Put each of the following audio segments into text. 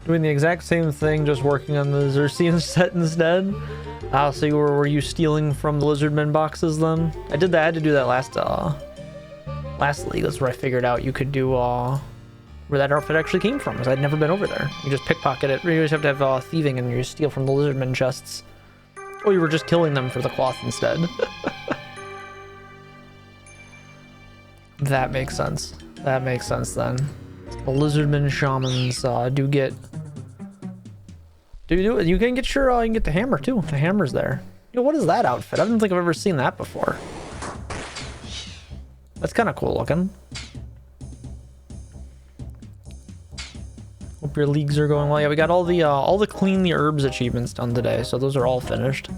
Doing the exact same thing, just working on the Xerxian set instead. So were you stealing from the Lizardmen boxes then? I did that. I had to do that last league. That's where I figured out you could do where that outfit actually came from, because I'd never been over there. You just pickpocket it. You just have to have thieving and you steal from the Lizardmen chests. Or you were just killing them for the cloth instead. That makes sense. That makes sense then. The Lizardmen shamans do get. You can get your you can get the hammer too. The hammer's there. Yo, what is that outfit? I don't think I've ever seen that before. That's kind of cool looking. Hope your leagues are going well. Yeah, we got all the clean the herbs achievements done today, so those are all finished.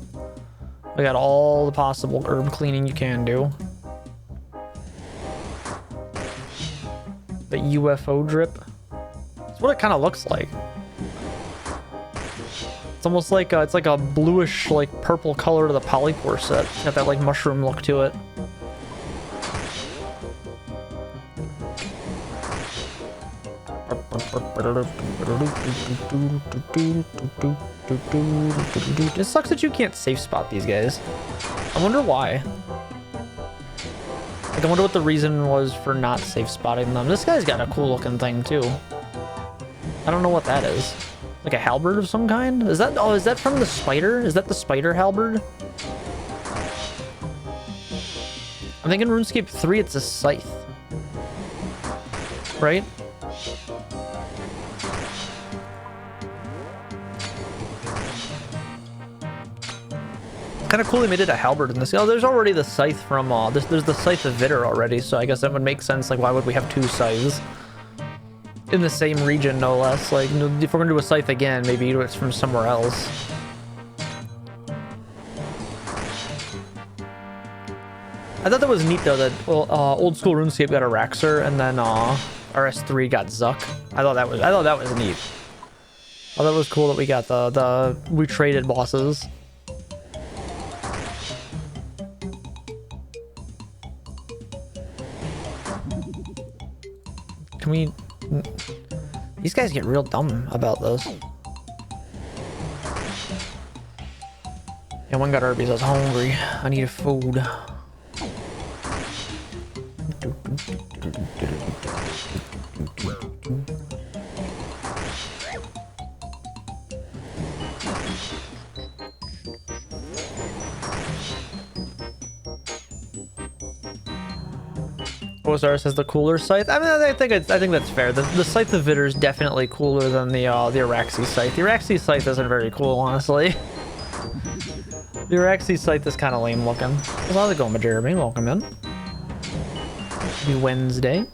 We got all the possible herb cleaning you can do. The UFO drip. That's what it kind of looks like. It's almost like it's like a bluish, like purple color to the polypore set. It's got that like mushroom look to it. It sucks that you can't safe spot these guys. I wonder why. Like, I wonder what the reason was for not safe spotting them. This guy's got a cool looking thing too. I don't know what that is. Like a halberd of some kind? Is that, oh, is that from the spider? Is that the spider halberd? I think in RuneScape 3 it's a scythe. Right? Kind of cool they made it a halberd in this. Oh, there's already the scythe from there's the scythe of Vitter already, so I guess that would make sense. Like, why would we have two scythes in the same region, no less? Like, if we're gonna do a scythe again, maybe it's from somewhere else. I thought that was neat though that old school RuneScape got a Raxer and then RS3 got Zuck. I thought that was neat. I thought it was cool that we got we traded bosses. Can we... These guys get real dumb about this. Yeah, one got Arby's. I was hungry. I need food. OSR says the cooler scythe. I mean, I think that's fair. The scythe of Vitter is definitely cooler than the Araxi scythe. The Araxi scythe isn't very cool, honestly. The Araxi scythe is kind of lame looking. How's it going, Jeremy? Welcome in. Happy Wednesday.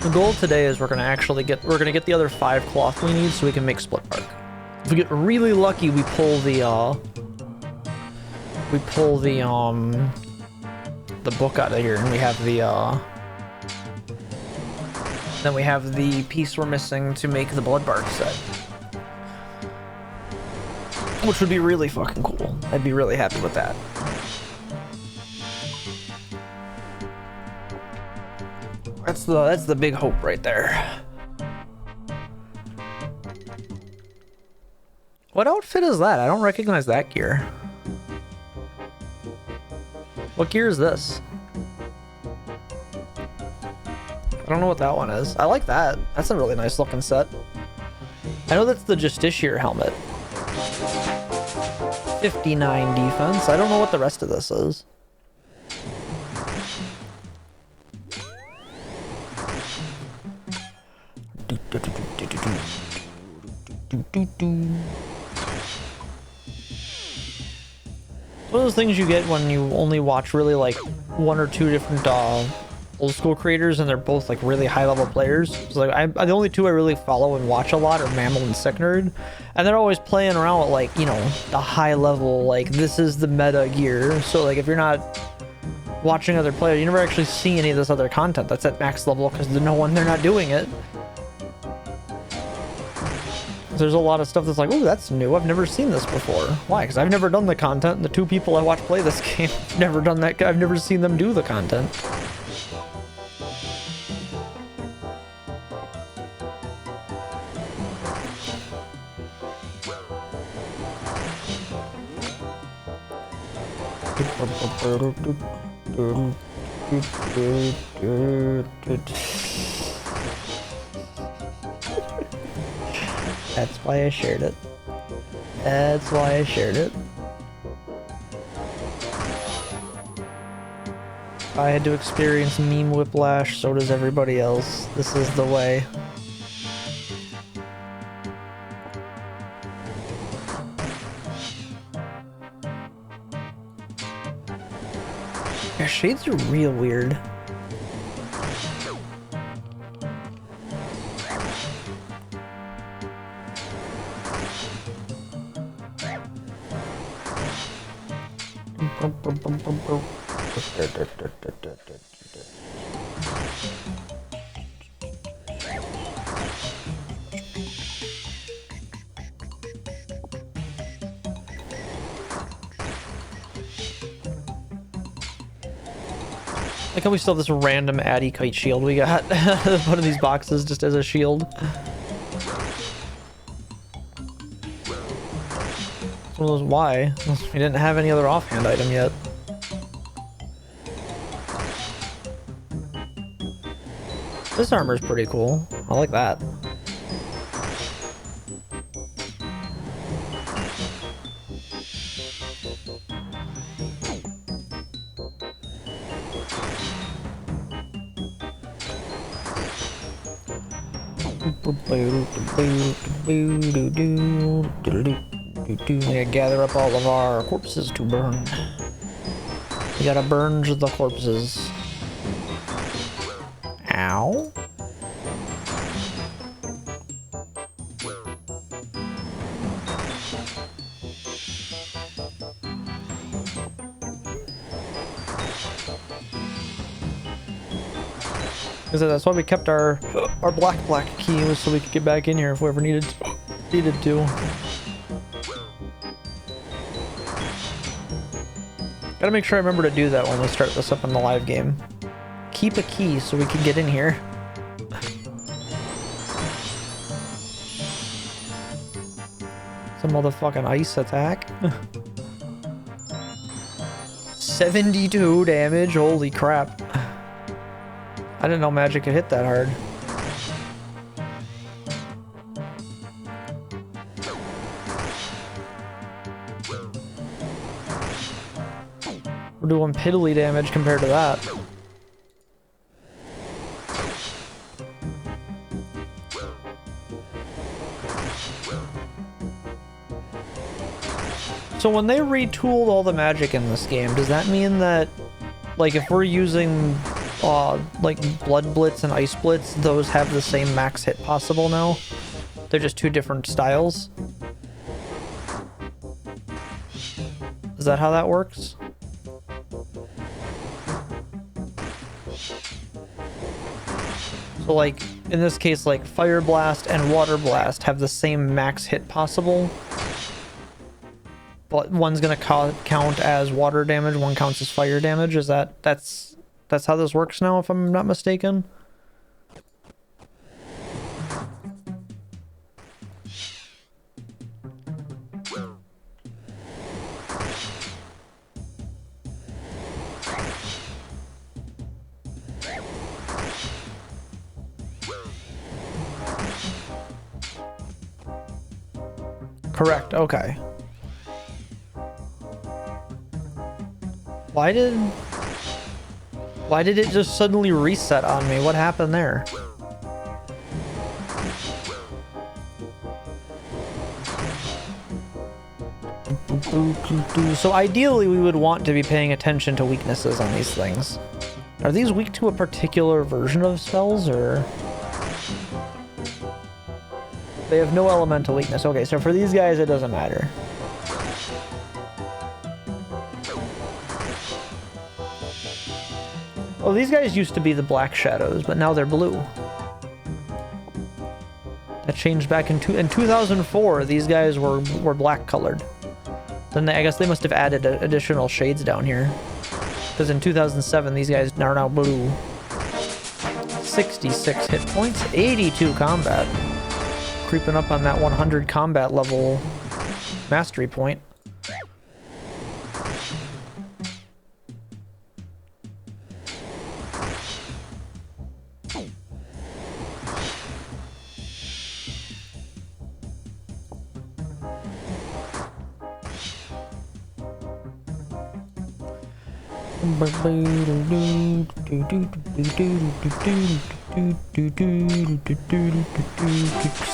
The goal today is we're gonna get the other 5 cloth we need so we can make split bark. If we get really lucky, we pull the book out of here, and we have then we have the piece we're missing to make the blood bark set, which would be really fucking cool. I'd be really happy with that. That's the big hope right there. What outfit is that? I don't recognize that gear. What gear is this? I don't know what that one is. I like that. That's a really nice looking set. I know that's the Justiciar helmet. 59 defense. I don't know what the rest of this is. One of those things you get when you only watch really like 1 or 2 different old school creators, and they're both like really high level players. So like the only two I really follow and watch a lot are Mammal and Sick Nerd, and they're always playing around with like, you know, the high level, like this is the meta gear. So like if you're not watching other players, you never actually see any of this other content that's at max level because they're not doing it. There's a lot of stuff that's like, oh, that's new. I've never seen this before. Why? Because I've never done the content, and the two people I watch play this game have never done that. I've never seen them do the content. That's why I shared it. That's why I shared it. I had to experience meme whiplash, so does everybody else. This is the way. Yeah, shades are real weird. Like how we still have this random Addy Kite shield we got one of these boxes just as a shield. It's one of those, why? We didn't have any other offhand item yet. This armor's pretty cool. I like that. We gotta gather up all of our corpses to burn. We gotta burn the corpses. Ow. That's why we kept our black key, was so we could get back in here if we ever needed to. Gotta make sure I remember to do that when we start this up in the live game. Keep a key so we can get in here. Some motherfucking ice attack. 72 damage, holy crap. I didn't know magic could hit that hard. We're doing piddly damage compared to that. So when they retooled all the magic in this game, does that mean that, like, if we're using like Blood Blitz and Ice Blitz, those have the same max hit possible now? They're just two different styles? Is that how that works? So like, in this case, like Fire Blast and Water Blast have the same max hit possible, but one's gonna count as water damage, one counts as fire damage. Is that's how this works now, if I'm not mistaken? Correct, okay. Why did it just suddenly reset on me? What happened there? So ideally we would want to be paying attention to weaknesses on these things. Are these weak to a particular version of spells, or...? They have no elemental weakness. Okay, so for these guys, it doesn't matter. Oh, these guys used to be the black shadows, but now they're blue. That changed back in 2004. These guys were black colored. Then I guess they must have added additional shades down here. Because in 2007, these guys are now blue. 66 hit points, 82 combat. Creeping up on that 100 combat level mastery point.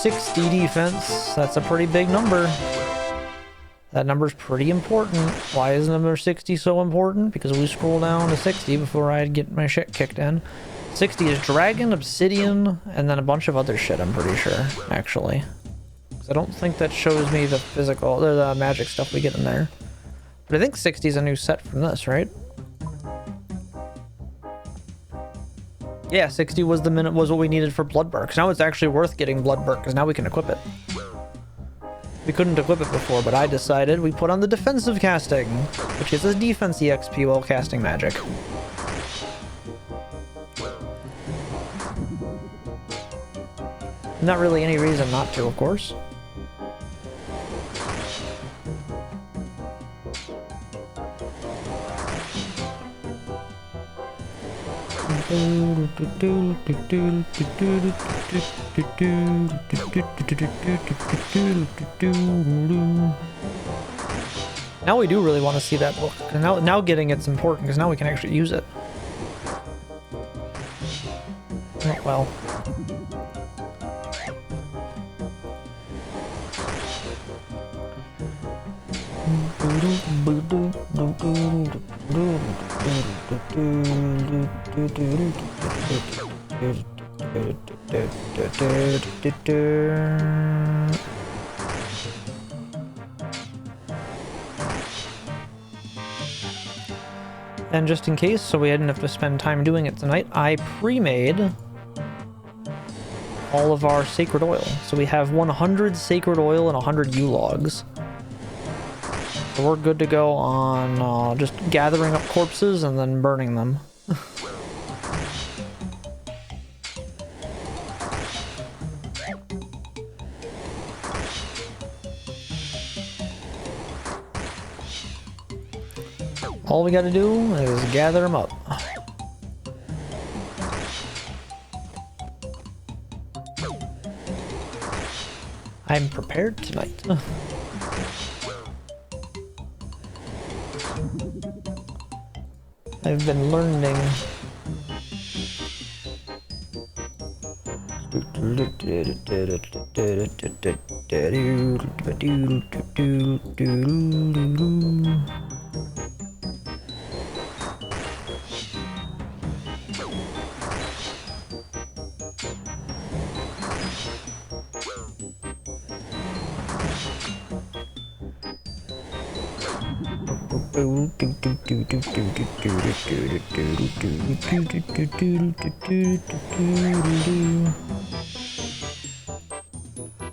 $60 defense. That's a pretty big number. That number's pretty important. Why is number 60 so important? Because we scroll down to 60 before I get my shit kicked in. 60 is dragon, obsidian, and then a bunch of other shit, I'm pretty sure, actually. I don't think that shows me the physical, or the magic stuff we get in there. But I think 60 is a new set from this, right? Yeah, 60 was what we needed for Bloodbark. Because now it's actually worth getting Bloodbark, because now we can equip it. We couldn't equip it before, but I decided we put on the defensive casting, which is a defense EXP while casting magic. Not really any reason not to, of course. Now we do really want to see that book. And now getting it's important because now we can actually use it. Oh, well. And just in case, so we didn't have to spend time doing it tonight, I pre-made all of our sacred oil. So we have 100 sacred oil and 100 U-logs. So we're good to go on just gathering up corpses and then burning them. All we gotta do is gather them up. I'm prepared tonight. I've been learning. The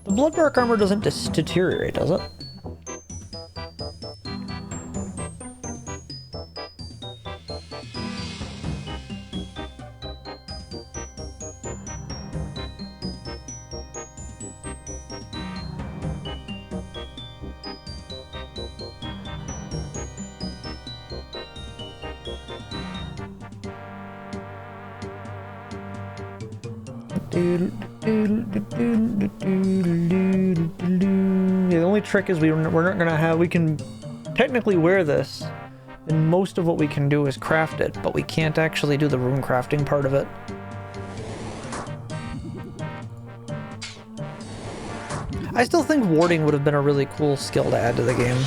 Bloodbark armor doesn't deteriorate, does it? The only trick is we're not gonna have, we can technically wear this, and most of what we can do is craft it, but we can't actually do the rune crafting part of it. I still think warding would have been a really cool skill to add to the game.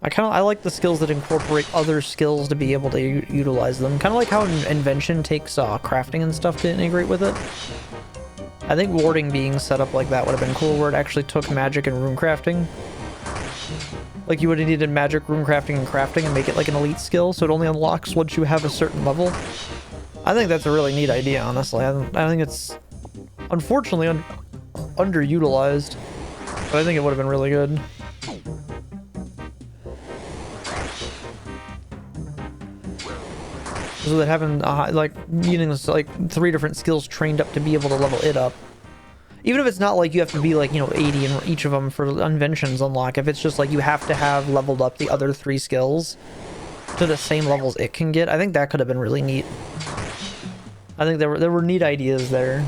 I I like the skills that incorporate other skills to be able to utilize them. Kind of like how invention takes crafting and stuff to integrate with it. I think warding being set up like that would have been cool, where it actually took magic and rune crafting. Like you would have needed magic, rune crafting, and make it like an elite skill, so it only unlocks once you have a certain level. I think that's a really neat idea, honestly. I think it's unfortunately underutilized, but I think it would have been really good. So that having like needing this, like 3 different skills trained up to be able to level it up. Even if it's not like you have to be like, you know, 80 in each of them for inventions unlock, if it's just like you have to have leveled up the other 3 skills to the same levels it can get, I think that could have been really neat. I think there were neat ideas there.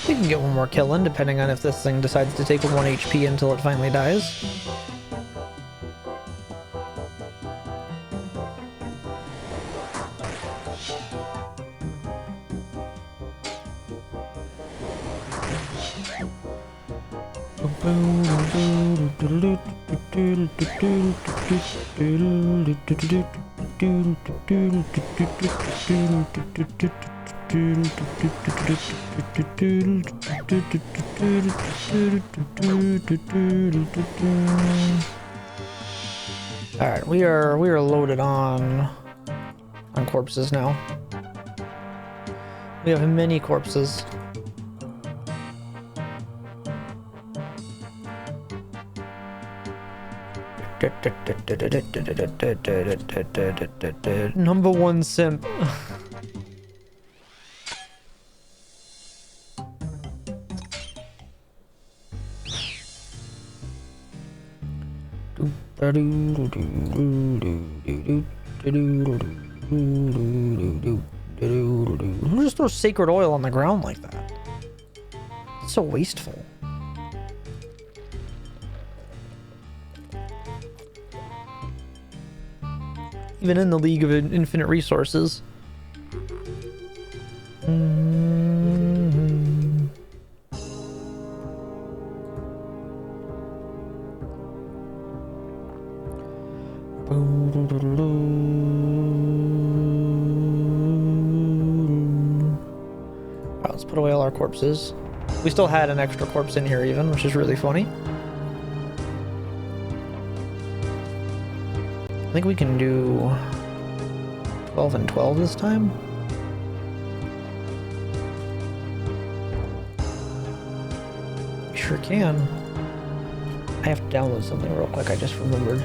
We can get one more kill in, depending on if this thing decides to take 1 HP until it finally dies. Alright, we are loaded on corpses now. We have many corpses. Number 1 simp. Who just throws sacred oil on the ground like that? It's so wasteful. Even in the League of Infinite Resources. Alright, let's put away all our corpses. We still had an extra corpse in here even, which is really funny. I think we can do 12 and 12 this time. We sure can. I have to download something real quick, I just remembered.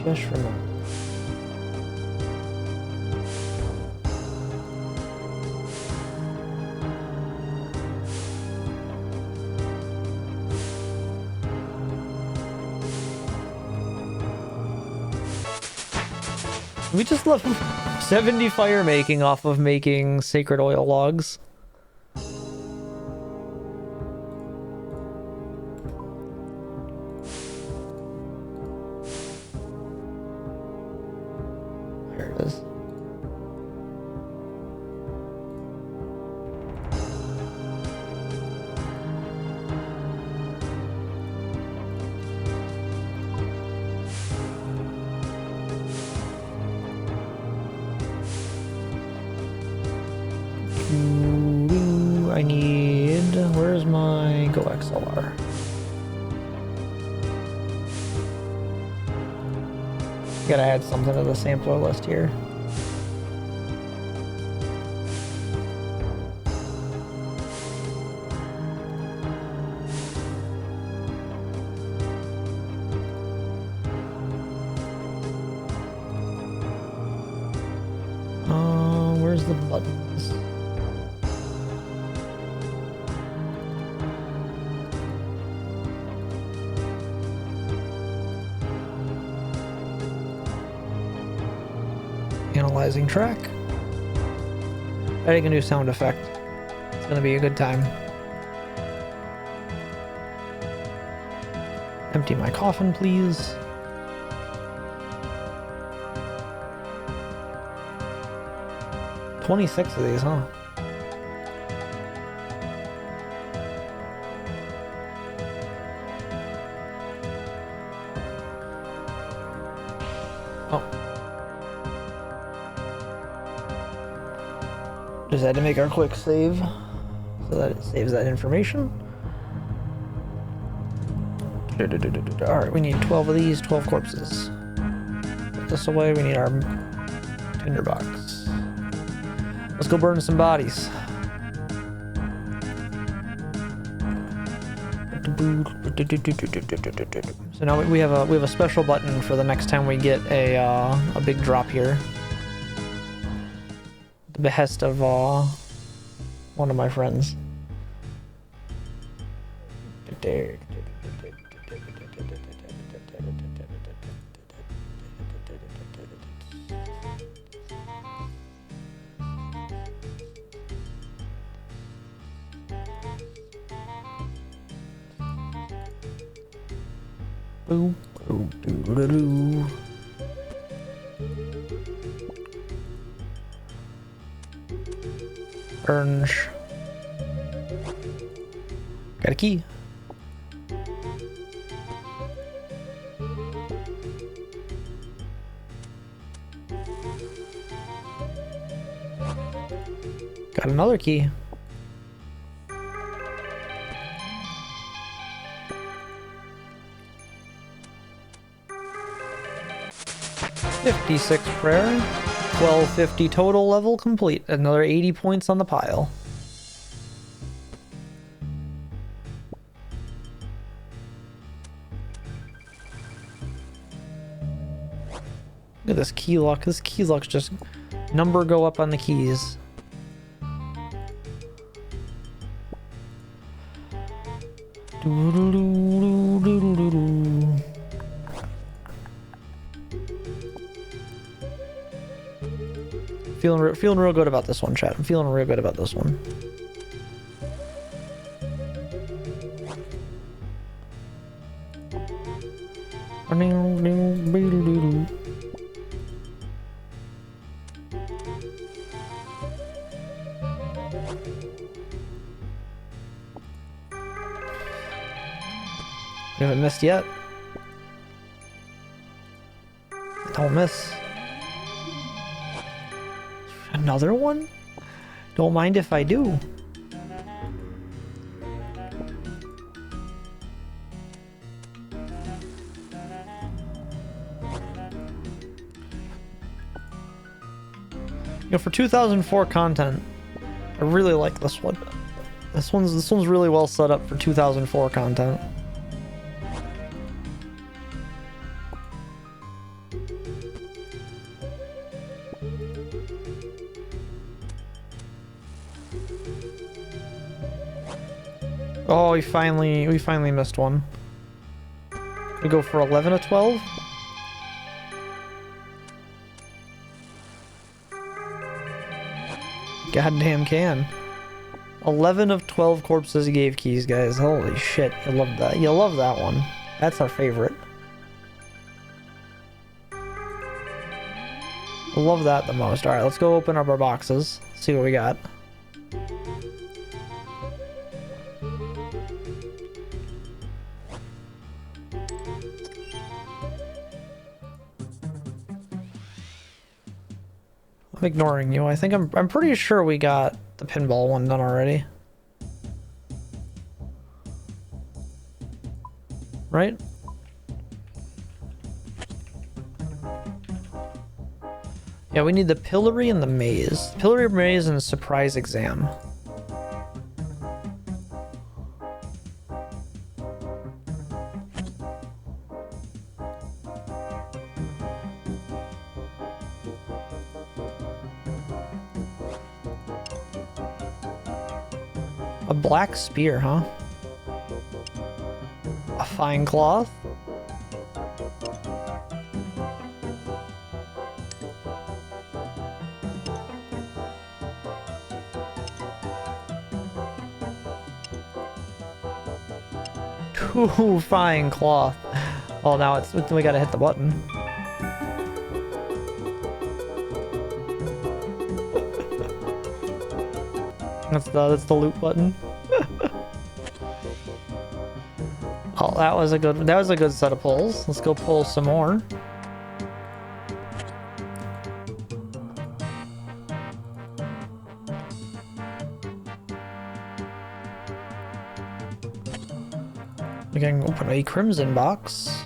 Just remember. We just left 70 fire making off of making sacred oil logs. There it is. I need... Where's my Go XLR? Gotta add something to the sampler list here. Where's the buttons? Analyzing track. Adding a new sound effect. It's gonna be a good time. Empty my coffin, please. $26 of these, huh? Oh. Just had to make our quick save so that it saves that information. Alright, we need 12 of these, 12 corpses. Put this away, we need our tinderbox. Let's go burn some bodies. So now we have a special button for the next time we get a big drop here. The behest of one of my friends. Orange. Got a key. Got another key. $56 prayer, 1250 total, level complete. Another 80 points on the pile. Look at this key lock. This key lock's just number go up on the keys. Feeling real good about this one, chat. I'm feeling real good about this one. We haven't missed yet. Don't miss. Another one? Don't mind if I do. You know, for 2004 content, I really like this one. This one's really well set up for 2004 content. Oh, we finally missed one. We go for 11 of 12. Goddamn can. 11 of 12 corpses gave keys, guys. Holy shit, you love that. You love that one. That's our favorite. I love that the most. Alright, let's go open up our boxes. See what we got. I'm ignoring you. I think I'm pretty sure we got the pinball one done already. Right? Yeah, we need the pillory and the maze. Pillory, maze, and surprise exam. A black spear, huh? A fine cloth? Ooh, fine cloth. Oh, now it's we gotta hit the button. That's the loot button. Oh, that was a good set of pulls. Let's go pull some more. We can open a crimson box.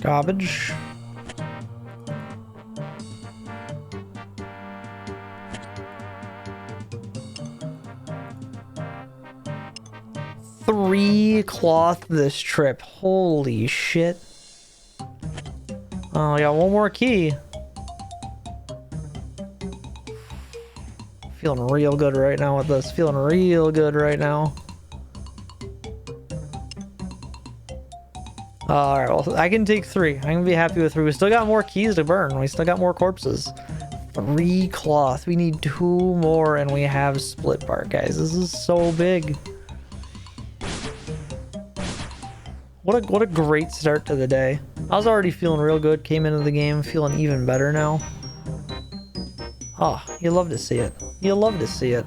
Garbage. Three cloth this trip. Holy shit. Oh, I got one more key. Feeling real good right now with this. Feeling real good right now. Alright, well, I can take 3. I can be happy with 3. We still got more keys to burn. We still got more corpses. 3 cloth. We need 2 more and we have split bark, guys. This is so big. What a great start to the day. I was already feeling real good. Came into the game feeling even better now. Oh, you love to see it. You love to see it.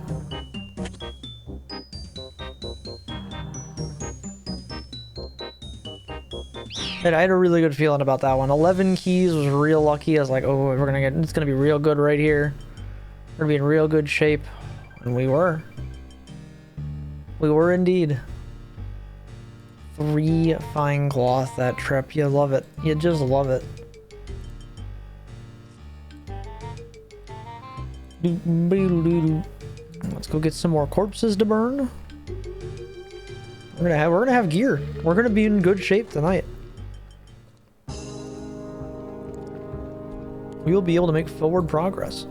And I had a really good feeling about that one. 11 keys was real lucky. I was like, oh, it's gonna be real good right here. We're gonna be in real good shape. And we were. We were indeed. 3 fine cloth that trip. You love it. You just love it. Let's go get some more corpses to burn. We're gonna have gear. We're gonna be in good shape tonight. We will be able to make forward progress.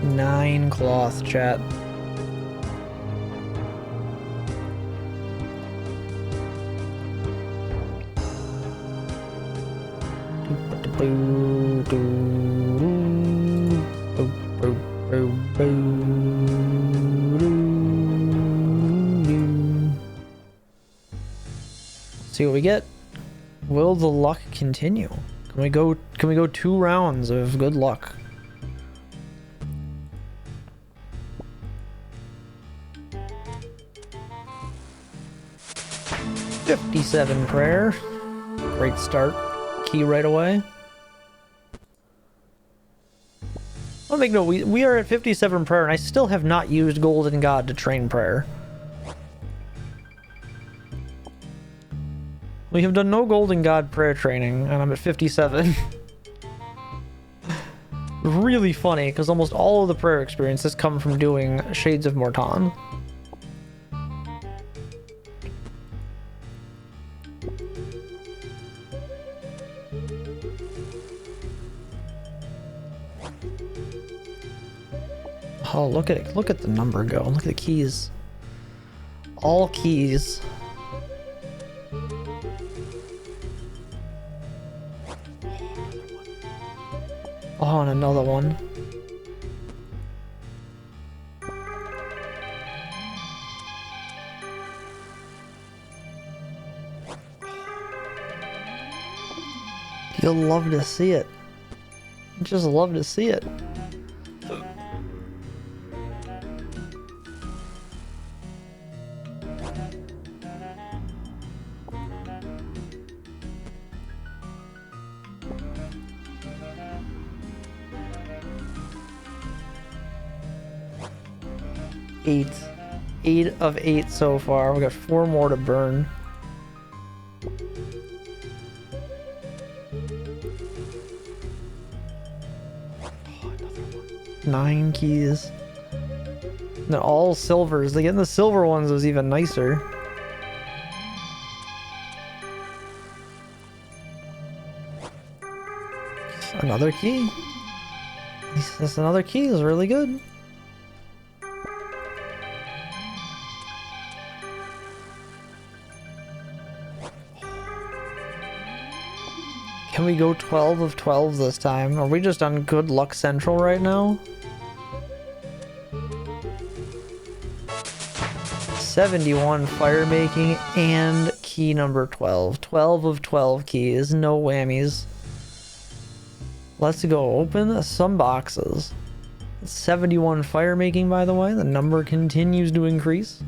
Nine cloth, chat. See what we get. Will the luck continue? Can we go 2 rounds of good luck? $57 prayer. Great start. Key right away. I'll make note, we are at 57 prayer and I still have not used Golden God to train prayer. We have done no Golden God prayer training and I'm at 57. Really funny because almost all of the prayer experiences come from doing Shades of Mort'Ton. Oh, look at it. Look at the number go. Look at the keys. All keys. Oh, and another one. You'll love to see it. Just love to see it. Eight of 8 so far. We got 4 more to burn. Oh, another one. 9 keys. And they're all silvers. Getting the silver ones was even nicer. Another key. This another key is really good. Can we go 12 of 12 this time? Are we just on good luck central right now? 71 fire making and key number 12. 12 of 12 keys, no whammies. Let's go open some boxes. 71 fire making, by the way. The number continues to increase.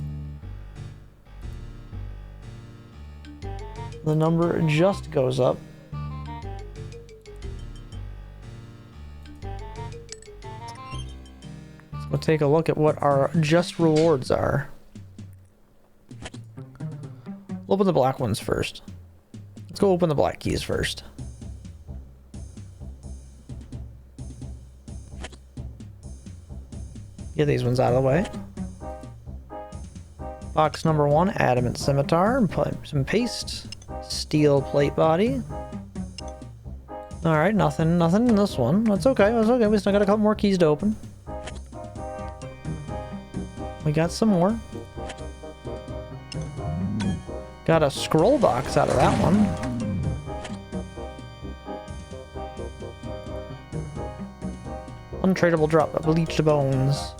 The number just goes up. We'll take a look at what our just rewards are. We'll open the black ones first. Let's go open the black keys first. Get these ones out of the way. Box number 1, adamant scimitar, some paste, steel plate body. Alright, nothing in this one. That's okay, that's okay. We still got a couple more keys to open. We got some more. Got a scroll box out of that one. Untradeable drop of bleached bones.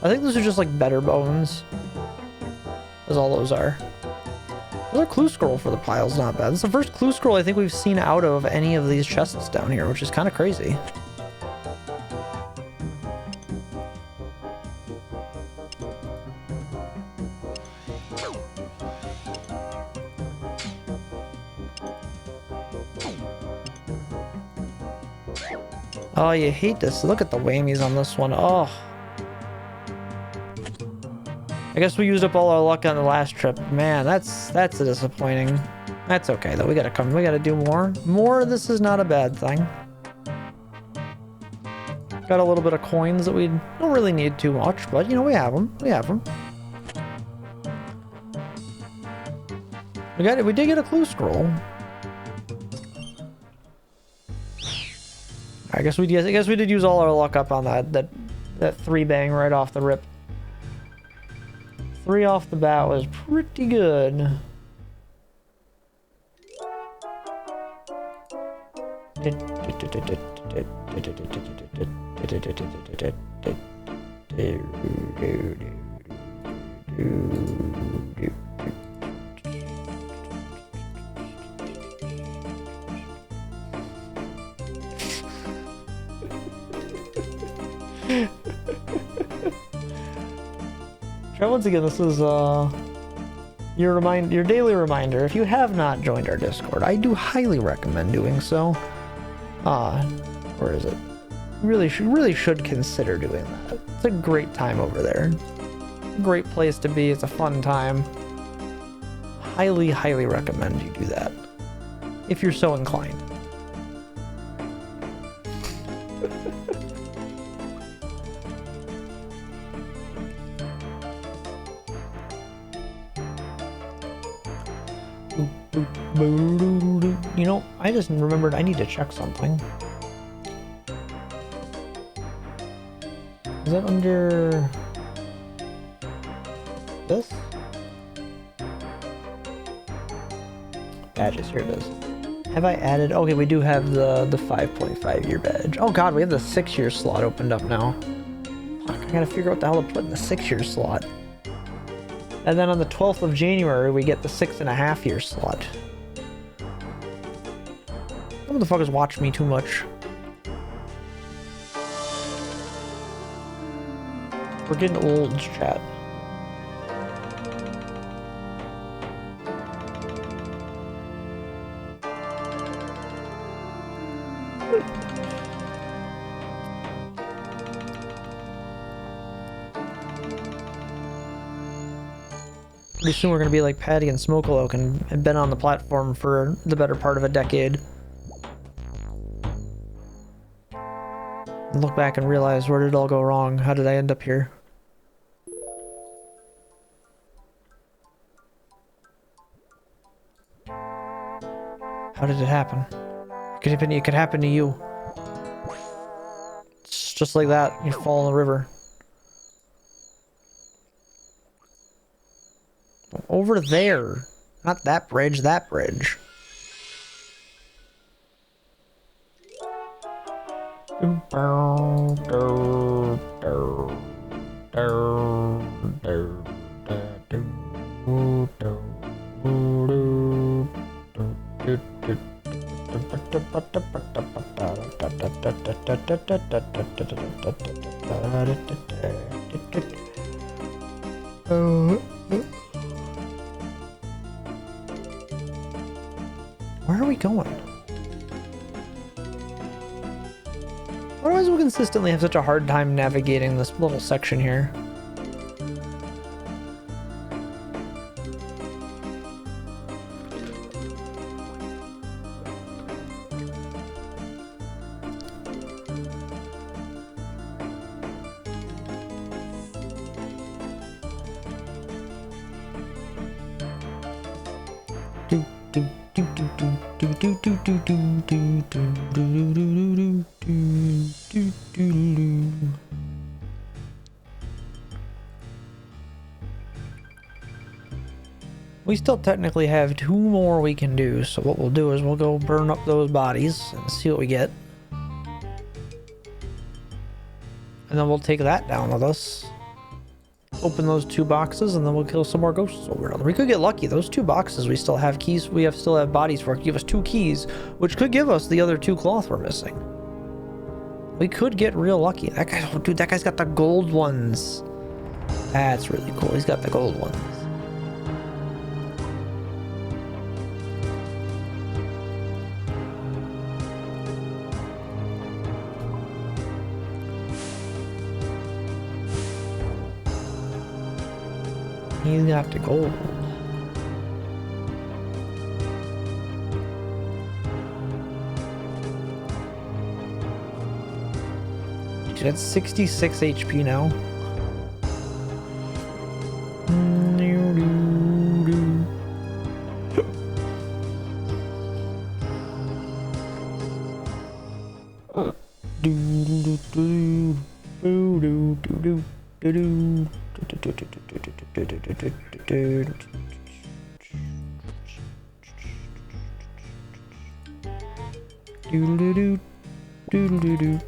I think those are just like better bones. As all those are. Another clue scroll for the pile's not bad. This is the first clue scroll I think we've seen out of any of these chests down here, which is kind of crazy. Oh, you hate this. Look at the whammies on this one. Oh. I guess we used up all our luck on the last trip. Man, that's a disappointing. That's okay though. We gotta do more. More, this is not a bad thing. Got a little bit of coins that we don't really need too much, but you know, we have them. We have them. We got it. We did get a clue scroll. I guess we did use all our luck up on that 3 bang right off the rip. 3 off the bat was pretty good. Try once again, this is your daily reminder. If you have not joined our Discord, I do highly recommend doing so. Where is it? Really should consider doing that. It's a great time over there. Great place to be. It's a fun time. Highly recommend you do that if you're so inclined. You know, I just remembered I need to check something. Is that under this? Badges, here it is. Have I added? Okay, we do have the 5.5 year badge. Oh god, we have the 6 year slot opened up now. Fuck, I gotta figure out what the hell to put in the 6 year slot. And then on the 12th of January, we get the 6.5 year slot. What the fuck is watching me too much? We're getting old, chat. Pretty soon we're gonna be like Patty and Smokaloke and been on the platform for the better part of a decade. And look back and realize, where did it all go wrong? How did I end up here? How did it happen? It could happen to you. It's just like that. You fall in the river. Over there. Not that bridge, that bridge. Where are we going? Why do we consistently have such a hard time navigating this little section here? We still technically have 2 more we can do, so what we'll do is we'll go burn up those bodies and see what we get. And then we'll take that down with us. Open those 2 boxes and then we'll kill some more ghosts over it. We could get lucky. Those 2 boxes, we still have keys. We still have bodies for it. Give us 2 keys, which could give us the other 2 cloth we're missing. We could get real lucky. That guy, oh dude, that guy's got the gold ones. That's really cool. He's got the gold ones. He's got the gold. Dude, that's 66 HP now. Doodle-doo, doodle-doo.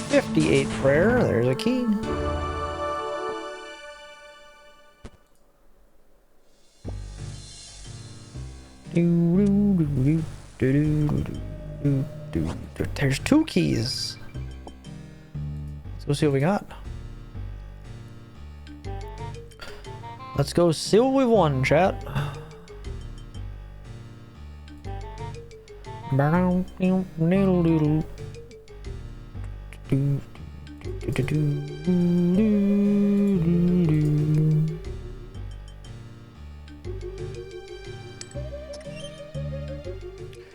58 prayer, there's a key. There's 2 keys. Let's go see what we got. Let's go see what we won, chat.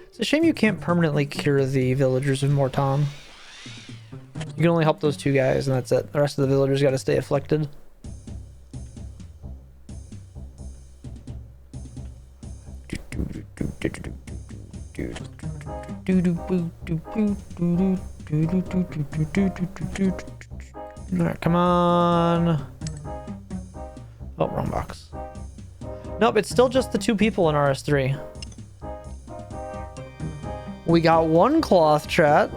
It's a shame you can't permanently cure the villagers of Mort'Ton. You can only help those 2 guys and that's it. The rest of the villagers gotta stay afflicted. Alright, come on. Oh, wrong box. Nope, it's still just the 2 people in RS3. We got 1 cloth, chat.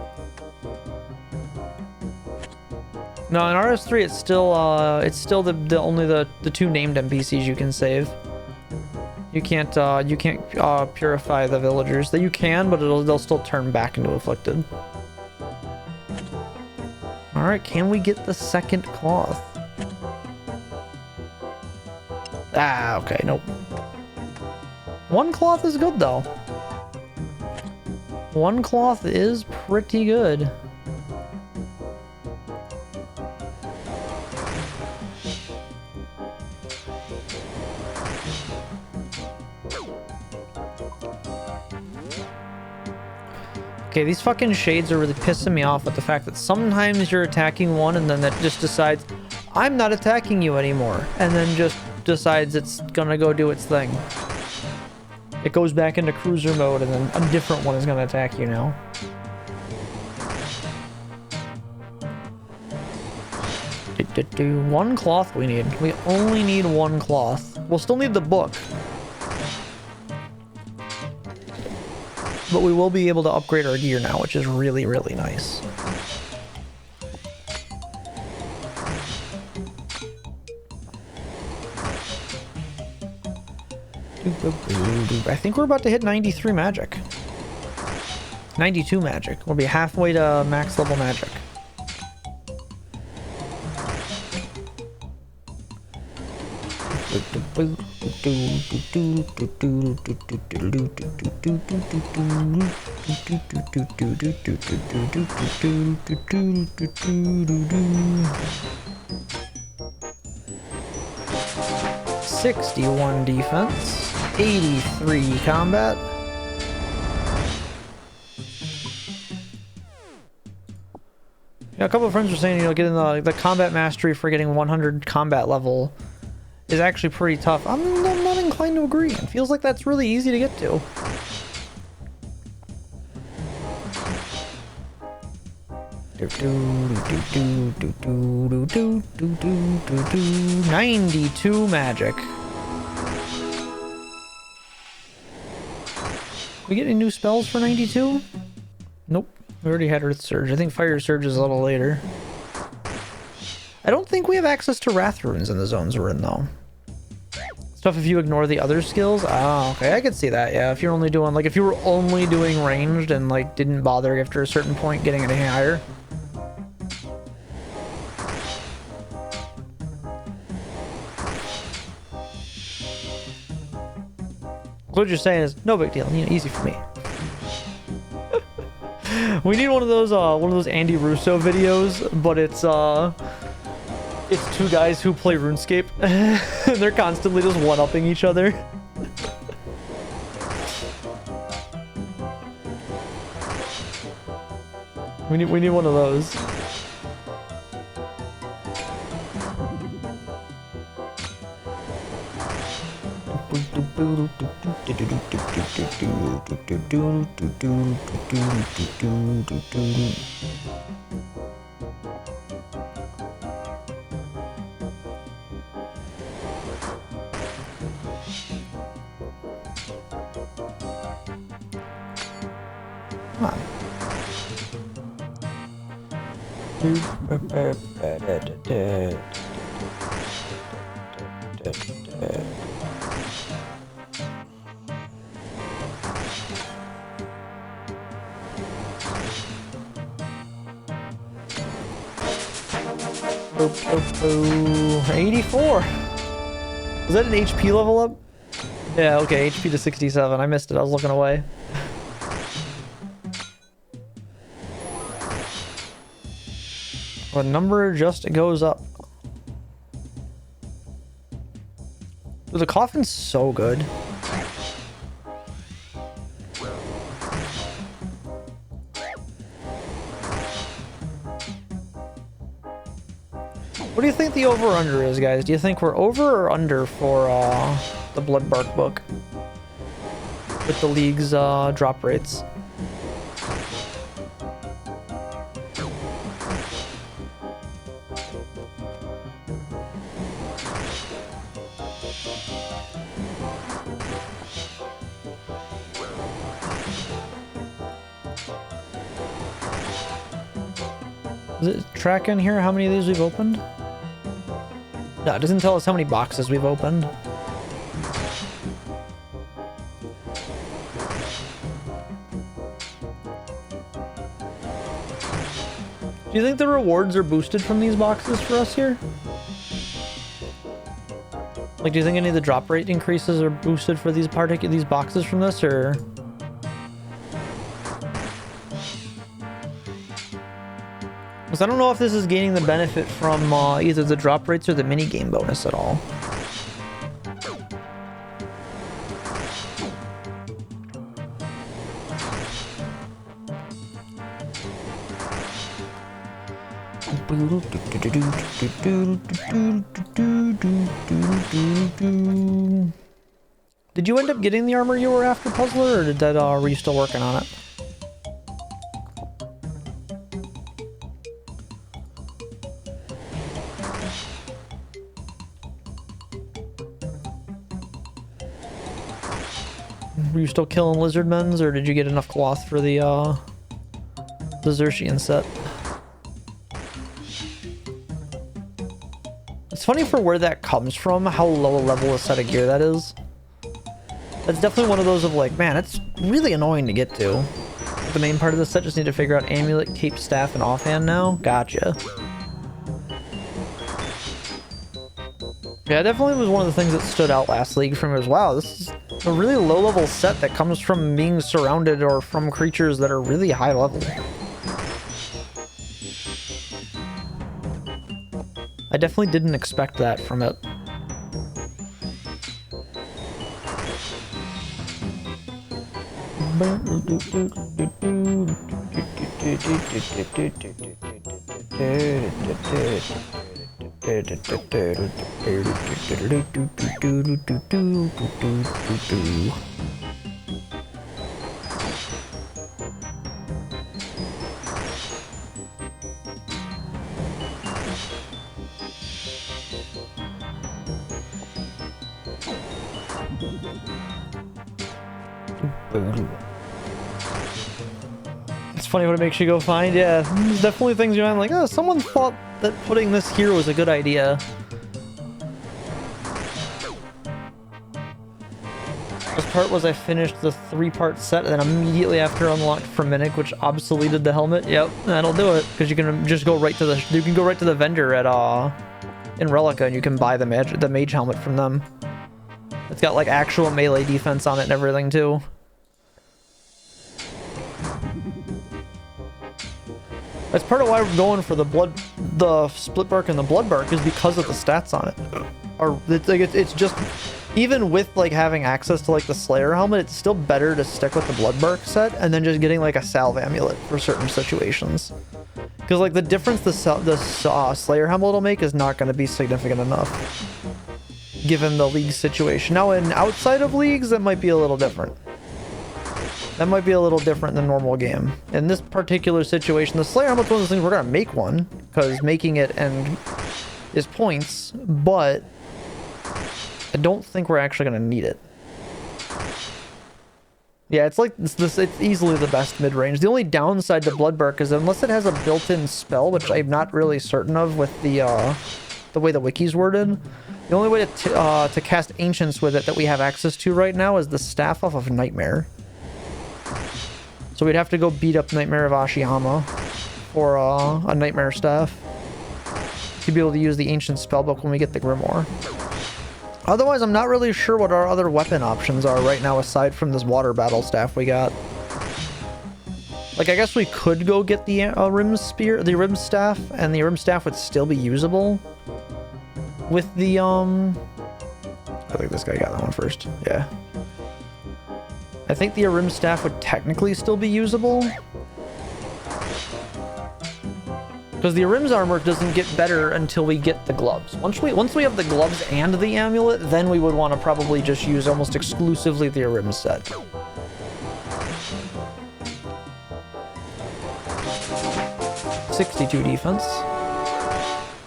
No, in RS3 it's still the only the 2 named NPCs you can save. You can't purify the villagers. That you can, but they'll still turn back into afflicted. All right, can we get the 2nd cloth? Ah, okay, nope. 1 cloth is good though. 1 cloth is pretty good. Okay, these fucking shades are really pissing me off with the fact that sometimes you're attacking one and then that just decides, I'm not attacking you anymore. And then just decides it's gonna go do its thing. It goes back into cruiser mode and then a different one is gonna attack you now. One cloth we need. We only need one cloth. We'll still need the book. But we will be able to upgrade our gear now, which is really, really nice. I think we're about to hit 93 magic. 92 magic. We'll be halfway to max level magic. $61 defense, 83 combat. Yeah, a couple of friends were saying, you know, getting the combat mastery for getting 100 combat level is actually pretty tough. I'm not inclined to agree. It feels like that's really easy to get to. $92 magic. We get any new spells for 92? Nope. We already had Earth Surge. I think Fire Surge is a little later. I don't think we have access to Wrath Runes in the zones we're in, though. Stuff if you ignore the other skills? Oh, okay, I could see that, yeah. If you're only doing, like, if you were only doing ranged and, like, didn't bother after a certain point getting anything higher. So what you're saying is, no big deal, you know, easy for me. We need one of those Andy Russo videos, but it's two guys who play RuneScape. And they're constantly just one-upping each other. We need one of those. Come on. Oh, 84. Was that an HP level up? Yeah, okay, HP to 67. I missed it. I was looking away. The number just goes up. Dude, the coffin's so good. What do you think the over-under is, guys? Do you think we're over or under for the Bloodbark book? With the League's drop rates? Does it track in here how many of these we've opened? No, it doesn't tell us how many boxes we've opened. Do you think the rewards are boosted from these boxes for us here? Like, do you think any of the drop rate increases are boosted for these boxes from this, or? Because I don't know if this is gaining the benefit from either the drop rates or the mini game bonus at all. Did you end up getting the armor you were after, Puzzler, or did that, were you still working on it? Were you still killing lizard men's, or did you get enough cloth for the Xerxian set? It's funny for where that comes from, how low a level a set of gear that is. That's definitely one of those of like, man, it's really annoying to get to. The main part of the set, just need to figure out amulet, cape, staff, and offhand now. Gotcha. Yeah, it definitely was one of the things that stood out last league for me was, wow, this is a really low level set that comes from being surrounded or from creatures that are really high level. I definitely didn't expect that from it. It's funny what it makes you go find. Yeah, there's definitely things you're like, oh, someone thought that putting this here was a good idea. This part was I finished the 3-part set and then immediately after unlocked Fremennik, which obsoleted the helmet. Yep, that'll do it, because you can just go right to the vendor at in Relica and you can buy the mage helmet from them. It's got like actual melee defense on it and everything too. That's part of why we're going for the split bark and the blood bark is because of the stats on it. Or it's just, even with like having access to like the Slayer helmet, it's still better to stick with the blood bark set and then just getting like a salve amulet for certain situations. Because like the difference the Slayer helmet will make is not going to be significant enough, given the league situation. Now in outside of leagues, that might be a little different. That might be a little different than normal game. In this particular situation, the Slayer helmet's one of those things we're gonna make one, because making it is points, but I don't think we're actually gonna need it. Yeah, it's like it's easily the best mid-range. The only downside to Bloodbark is unless it has a built-in spell, which I'm not really certain of with the way the wiki's worded, the only way to cast Ancients with it that we have access to right now is the Staff off of Nightmare. So we'd have to go beat up Nightmare of Ashihama for a Nightmare Staff to be able to use the Ancient Spellbook when we get the Grimoire. Otherwise, I'm not really sure what our other weapon options are right now aside from this Water Battle Staff we got. Like, I guess we could go get the Rim Staff, and the Rim Staff would still be usable with the, I think this guy got that one first. Yeah. I think the Arim Staff would technically still be usable. Because the Arim's armor doesn't get better until we get the gloves. Once we have the gloves and the amulet, then we would want to probably just use almost exclusively the Arim set. .62 defense.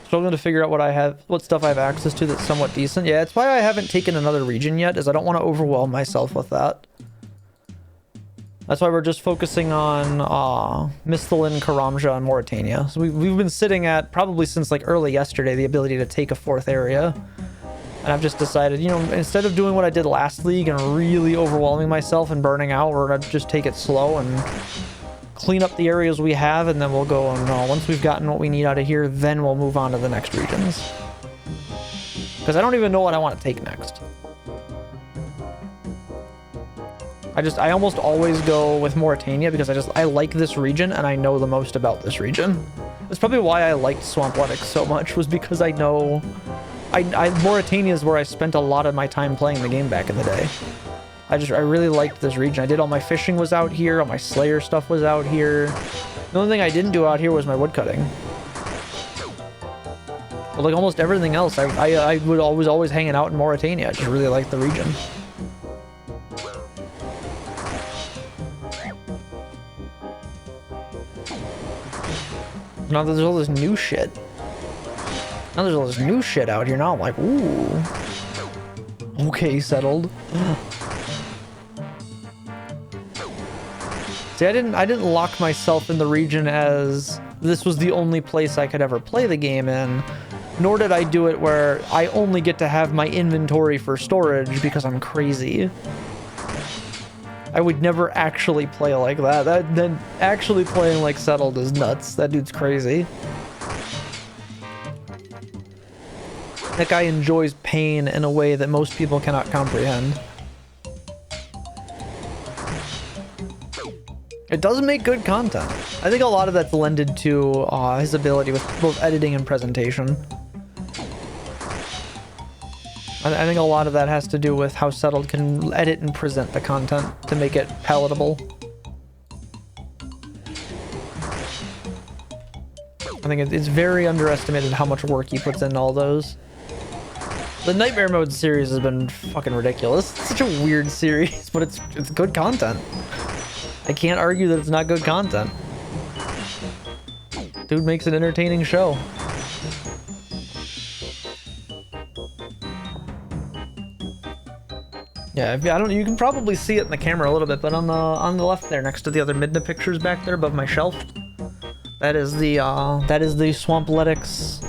Struggling to figure out what stuff I have access to that's somewhat decent. Yeah, it's why I haven't taken another region yet, is I don't want to overwhelm myself with that. That's why we're just focusing on Misthalin, Karamja, and Mauritania. So we've been sitting at, probably since like early yesterday, the ability to take a 4th area. And I've just decided, you know, instead of doing what I did last league and really overwhelming myself and burning out, we're going to just take it slow and clean up the areas we have, and then we'll go on. Once we've gotten what we need out of here, then we'll move on to the next regions. Because I don't even know what I want to take next. I almost always go with Mauritania because I like this region and I know the most about this region. That's probably why I liked Swamp Lennox so much, was because I know... Mauritania is where I spent a lot of my time playing the game back in the day. I really liked this region. I did all my fishing was out here, all my Slayer stuff was out here. The only thing I didn't do out here was my woodcutting. But like almost everything else, I would always hanging out in Mauritania. I just really like the region. Now there's all this new shit. Now there's all this new shit out here. Now I'm like, ooh. Okay, settled. See, I didn't lock myself in the region as this was the only place I could ever play the game in, nor did I do it where I only get to have my inventory for storage because I'm crazy. I would never actually play like that. Then actually playing like Settled is nuts. That dude's crazy. That guy enjoys pain in a way that most people cannot comprehend. It does make good content. I think a lot of that's lended to his ability with both editing and presentation. I think a lot of that has to do with how Settled can edit and present the content to make it palatable. I think it's very underestimated how much work he puts in all those. The Nightmare Mode series has been fucking ridiculous. It's such a weird series, but it's good content. I can't argue that it's not good content. Dude makes an entertaining show. Yeah, I don't. You can probably see it in the camera a little bit, but on the left there, next to the other Midna pictures back there above my shelf, that is the Swampletics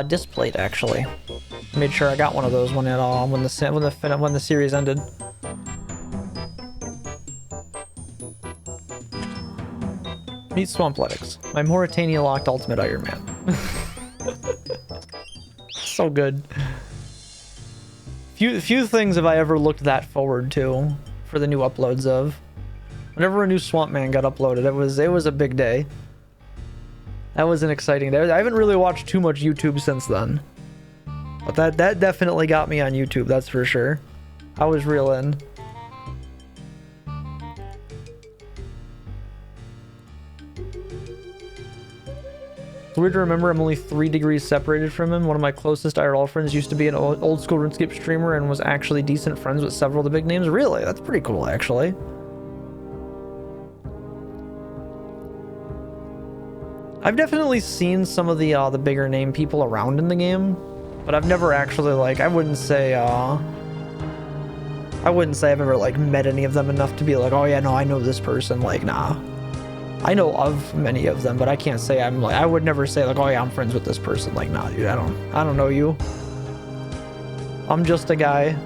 disc plate actually. Made sure I got one of those when the series ended. Meet Swampletics, my Mauritania locked Ultimate Iron Man. So good. Few things have I ever looked that forward to for the new uploads of. Whenever a new Swamp Man got uploaded, it was a big day. That was an exciting day. I haven't really watched too much YouTube since then. But that definitely got me on YouTube, that's for sure. I was real in. It's weird to remember I'm only 3 degrees separated from him. One of my closest IRL friends used to be an old school RuneScape streamer and was actually decent friends with several of the big names. Really? That's pretty cool, actually. I've definitely seen some of the bigger name people around in the game, but I've never actually, like, I wouldn't say I've ever, like, met any of them enough to be like, oh yeah, no, I know this person. Like, nah. I know of many of them, but I can't say I'm like, I would never say like, oh yeah, I'm friends with this person. Like, nah, dude, I don't know you. I'm just a guy.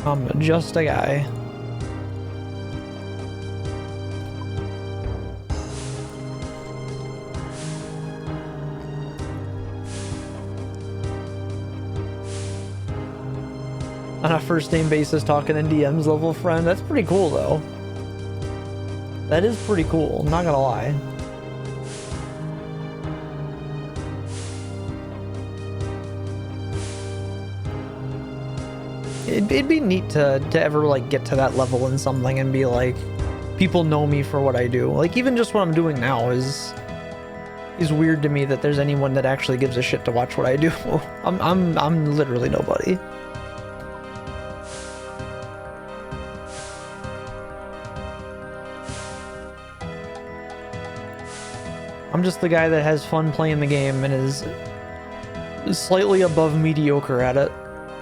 I'm just a guy. On a first name basis talking in DMs level friend. That's pretty cool though. That is pretty cool, I'm not gonna lie. It'd be neat to ever like get to that level in something and be like, people know me for what I do. Like even just what I'm doing now is weird to me that there's anyone that actually gives a shit to watch what I do. I'm literally nobody. I'm just the guy that has fun playing the game and is slightly above mediocre at it,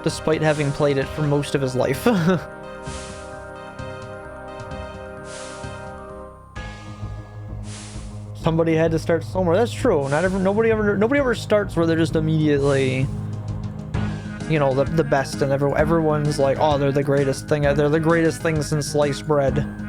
despite having played it for most of his life. Somebody had to start somewhere. That's true. Nobody ever starts where they're just immediately, you know, the best, and everyone's like, oh, they're the greatest thing. They're the greatest thing since sliced bread.